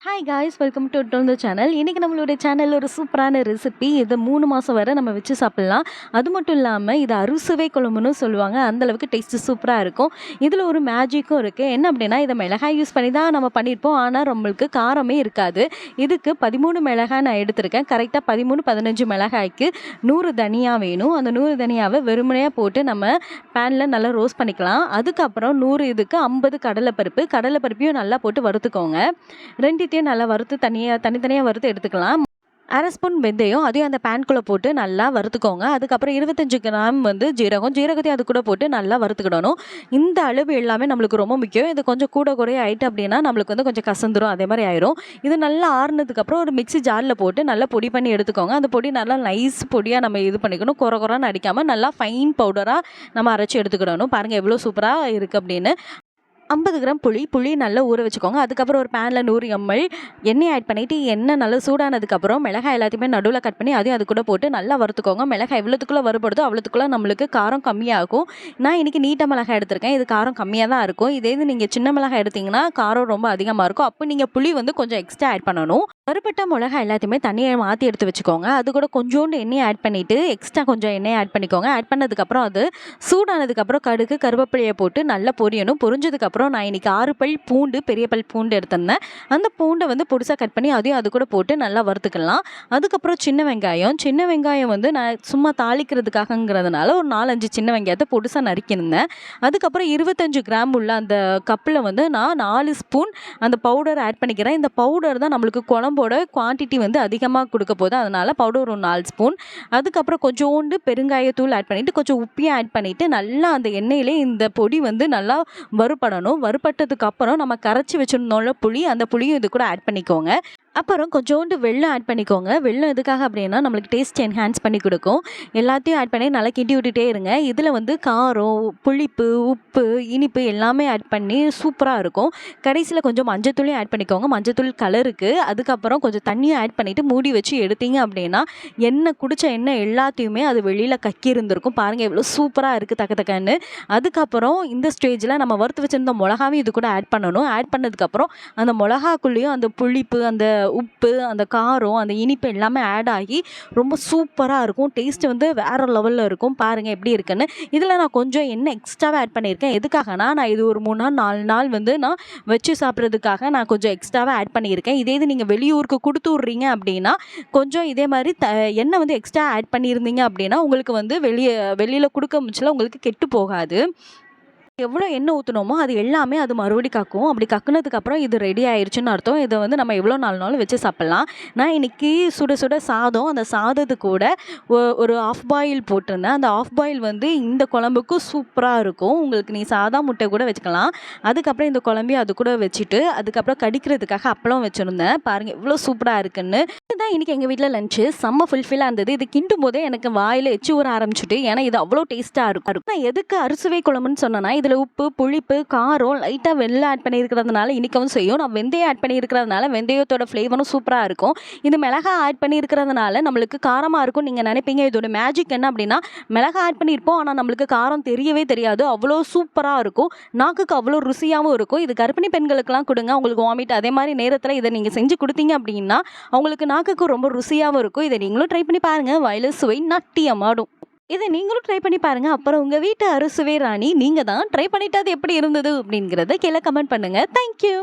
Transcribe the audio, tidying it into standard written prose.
Hi guys, welcome to the channel. இன்றைக்கி நம்மளுடைய சேனலில் ஒரு சூப்பரான ரெசிபி. இது 3 மாதம் வரை நம்ம வச்சு சாப்பிட்லாம். அது மட்டும் இல்லாமல் இது அறுசுவை குழம்புன்னு சொல்லுவாங்க. அந்தளவுக்கு டேஸ்ட்டு சூப்பராக இருக்கும். இதில் ஒரு மேஜிக்கும் இருக்குது. என்ன அப்படின்னா, இதை மிளகாய் யூஸ் பண்ணி தான் நம்ம பண்ணியிருப்போம். ஆனால் நம்மளுக்கு காரமே இருக்காது. இதுக்கு 13 மிளகாய் நான் எடுத்திருக்கேன். கரெக்டாக 15 மிளகாய்க்கு 100 தனியா வேணும். அந்த 100 தனியாவை வெறுமனையாக போட்டு நம்ம பேனில் நல்லா ரோஸ்ட் பண்ணிக்கலாம். அதுக்கப்புறம் 100 இதுக்கு 50 கடலைப்பருப்பையும் நல்லா போட்டு வறுத்துக்கோங்க. ரெண்டு நல்லா வறுத்து தனித்தனியாக வறுத்து எடுத்துக்கலாம். 1/2 ஸ்பூன் வெந்தயம் அதையும் அந்த பேன்குள்ளே போட்டு நல்லா வறுத்துக்கோங்க. அதுக்கப்புறம் 25 கிராம் ஜீரகத்தையும் அது கூட போட்டு நல்லா வறுத்துக்கிடணும். இந்த அளவு எல்லாமே நம்மளுக்கு ரொம்ப முக்கியம். இது கொஞ்சம் கூட ஆகிட்டு அப்படின்னா நம்மளுக்கு கொஞ்சம் கசந்துரும், அதே மாதிரி ஆயிரும். இது நல்லா ஆறுனதுக்கப்புறம் ஒரு மிக்ஸி ஜாரில் போட்டு நல்லா பொடி பண்ணி எடுத்துக்கோங்க. அந்த பொடி நல்லா நைஸ் பொடியாக நம்ம இது பண்ணிக்கணும். குறைன்னு அடிக்காமல் நல்லா ஃபைன் பவுடராக நம்ம அரைச்சி எடுத்துக்கிடணும். பாருங்கள் எவ்வளோ சூப்பராக இருக்குது அப்படின்னு. 50 கிராம் புளி நல்லா ஊற வச்சுக்கோங்க. அதுக்கப்புறம் ஒரு பேனில் 100 ml எண்ணெய் ஆட் பண்ணிவிட்டு எண்ணெய் நல்லா சூடானதுக்கப்புறம் மிளகாய் எல்லாத்தையுமே நடுவில் கட் பண்ணி அதையும் அது கூட போட்டு நல்லா வறுத்துக்கோங்க. மிளகாய் எவ்வளோத்துக்குள்ளே வறுபடுதோ அவ்வளோத்துக்குள்ளே நம்மளுக்கு காரம் கம்மியாகும். நான் இன்றைக்கி நீட்ட மிளகாய் எடுத்திருக்கேன். இது காரம் கம்மியாக தான் இருக்கும். இதே இது நீங்கள் சின்ன மிளகாய் எடுத்திங்கன்னா காரம் ரொம்ப அதிகமாக இருக்கும். அப்போ நீங்கள் புளி கொஞ்சம் எக்ஸ்ட்ரா ஆட் பண்ணணும். வறுபட்ட மிளகாய் எல்லாத்தையுமே தண்ணியை மாற்றி எடுத்து வச்சுக்கோங்க. அது கூட கொஞ்சோண்டு எண்ணெயை ஆட் பண்ணிவிட்டு எக்ஸ்ட்ரா கொஞ்சம் எண்ணெயை ஆட் பண்ணிக்கோங்க. ஆட் பண்ணதுக்கப்புறம் அது சூடானதுக்கப்புறம் கடுகு கருவேப்பிலையை போட்டு நல்லா பொரியணும். பொரிஞ்சதுக்கப்புறம் நான் இன்றைக்கி 6 பல் பூண்டு, பெரிய பல் பூண்டு எடுத்திருந்தேன். அந்த பூண்டை பொடிசாக கட் பண்ணி அதையும் அது கூட போட்டு நல்லா வறுத்துக்கலாம். அதுக்கப்புறம் சின்ன வெங்காயம் நான் சும்மா தாளிக்கிறதுக்காகங்கிறதுனால ஒரு 4-5 சின்ன வெங்காயத்தை பொடிசாக நறுக்கியிருந்தேன். அதுக்கப்புறம் 25 கிராம் உள்ள அந்த கப்பில் நான் 4 ஸ்பூன் அந்த பவுடர் ஆட் பண்ணிக்கிறேன். இந்த பவுடர் தான் நம்மளுக்கு குழம்போட குவான்டிட்டி அதிகமாக கொடுக்க போகுது. அதனால் பவுடர் ஒரு 4 ஸ்பூன். அதுக்கப்புறம் கொஞ்சோண்டு பெருங்காயத்தூள் ஆட் பண்ணிவிட்டு கொஞ்சம் உப்பையும் ஆட் பண்ணிவிட்டு நல்லா அந்த எண்ணெயிலே இந்த பொடி நல்லா வறுபடணும். வறுபட்டதுக்கு அப்புறம் நம்ம கரைச்சி வச்சுருந்தோம்ல புளி, அந்த புளியும் இது கூட ஆட் பண்ணிக்கோங்க. அப்புறம் கொஞ்சோண்டு வெல்லம் ஆட் பண்ணிக்கோங்க. வெல்லம் எதுக்காக அப்படின்னா நம்மளுக்கு டேஸ்ட் என்ஹான்ஸ் பண்ணி கொடுக்கும். எல்லாத்தையும் ஆட் பண்ணி நல்லா கிண்டி விட்டுட்டே இருங்க. இதில் காரம், புளிப்பு, உப்பு, இனிப்பு எல்லாமே ஆட் பண்ணி சூப்பராக இருக்கும். கடைசியில் கொஞ்சம் மஞ்சத்தூளையும் ஆட் பண்ணிக்கோங்க. மஞ்சத்தூள் கலருக்கு. அதுக்கப்புறம் கொஞ்சம் தண்ணியும் ஆட் பண்ணிவிட்டு மூடி வச்சு எடுத்தீங்க அப்படின்னா குடித்த எண்ணெய் எல்லாத்தையுமே அது வெளியில் கக்கி இருந்திருக்கும். பாருங்கள் எவ்வளோ சூப்பராக இருக்குது தக்கன்னு. அதுக்கப்புறம் இந்த ஸ்டேஜில் நம்ம வறுத்து வச்சுருந்த மிளகாவையும் இது கூட ஆட் பண்ணணும். ஆட் பண்ணதுக்கப்புறம் அந்த மிளகாக்குள்ளேயும் அந்த புளிப்பு, அந்த உப்பு, அந்த காரம், அந்த இனிப்பு எல்லாமே ஆட் ஆகி ரொம்ப சூப்பராக இருக்கும். டேஸ்ட்டு வேறு லெவலில் இருக்கும். பாருங்கள் எப்படி இருக்குன்னு. இதில் நான் கொஞ்சம் எண்ணெய் எக்ஸ்ட்ராவாக ஆட் பண்ணியிருக்கேன். எதுக்காகனா நான் இது ஒரு 3 நாள் 4 நாள் நான் வச்சு சாப்பிட்றதுக்காக நான் கொஞ்சம் எக்ஸ்ட்ராவாக ஆட் பண்ணியிருக்கேன். இதே இது நீங்கள் வெளியூருக்கு கொடுத்து விட்றீங்க அப்படின்னா கொஞ்சம் இதே மாதிரி எண்ணெய் எக்ஸ்ட்ரா ஆட் பண்ணியிருந்தீங்க அப்படின்னா உங்களுக்கு வெளியில் கொடுக்க முச்சில் உங்களுக்கு கெட்டு போகாது. எவ்வளோ எண்ணெய் ஊற்றுனோமோ அது எல்லாமே அது மறுபடி கக்கும். அப்படி கக்குனதுக்கப்புறம் இது ரெடி ஆயிடுச்சுன்னு அர்த்தம். இதை நம்ம எவ்வளோ நாள்னாலும் வச்சு சாப்பிட்லாம். நான் இன்றைக்கி சுட சாதம், அந்த சாதத்து கூட ஒரு ஆஃப் பாயில் போட்டிருந்தேன். அந்த ஆஃப் பாயில் இந்த குழம்புக்கு சூப்பராக இருக்கும். உங்களுக்கு நீ சாதா முட்டை கூட வச்சுக்கலாம். அதுக்கப்புறம் இந்த குழம்பையும் அது கூட வச்சுட்டு அதுக்கப்புறம் கடிக்கிறதுக்காக அப்பளம் வச்சுருந்தேன். பாருங்கள் எவ்வளோ சூப்பராக இருக்குன்னு. இதுதான் இன்றைக்கி எங்கள் வீட்டில் லஞ்சு. செம்ம ஃபுல்ஃபில்லாக இருந்தது. இது கிண்டும் போதே எனக்கு வாயில் எச்சி ஊற ஆரம்பிச்சுட்டு, ஏன்னா இது அவ்வளோ டேஸ்ட்டாக இருக்கும். நான் எதுக்கு அறுசுவை குழம்புன்னு சொன்னேன்னா இதில் உப்பு, புளிப்பு, காரம், லைட்டாக வெள்ளம் ஆட் பண்ணியிருக்கிறதுனால இனிக்கவும் செய்யும். நான் வெந்தயம் ஆட் பண்ணியிருக்கிறதுனால வெந்தயத்தோட ஃப்ளேவரும் சூப்பராக இருக்கும். இது மிளகாய் ஆட் பண்ணியிருக்கிறதுனால நம்மளுக்கு காரமாக இருக்கும். நீங்கள் நினைப்பீங்க இதோட மேஜிக் என்ன அப்படின்னா, மிளகாய் ஆட் பண்ணியிருப்போம் ஆனால் நம்மளுக்கு காரம் தெரியவே தெரியாது. அவ்வளோ சூப்பராக இருக்கும். நாக்குக்கு அவ்வளோ ருசியாகவும் இருக்கும். இது கர்ப்பிணி பெண்களுக்கெல்லாம் கொடுங்க, உங்களுக்கு வாமிட் அதே மாதிரி நேரத்தில் இதை நீங்கள் செஞ்சு கொடுத்தீங்க அப்படின்னா அவங்களுக்கு நாக்குக்கு ரொம்ப ருசியாகவும் இருக்கும். இதை நீங்களும் ட்ரை பண்ணி பாருங்கள். வாயில சுவை நாட்டியமாடும். இதை நீங்களும் ட்ரை பண்ணி பாருங்கள். அப்புறம் உங்கள் வீட்டு அறுசுவை ராணி நீங்கள் தான் ட்ரை பண்ணிட்டு அது எப்படி இருந்தது அப்படிங்கிறத கீழே கமெண்ட் பண்ணுங்கள். தேங்க்யூ.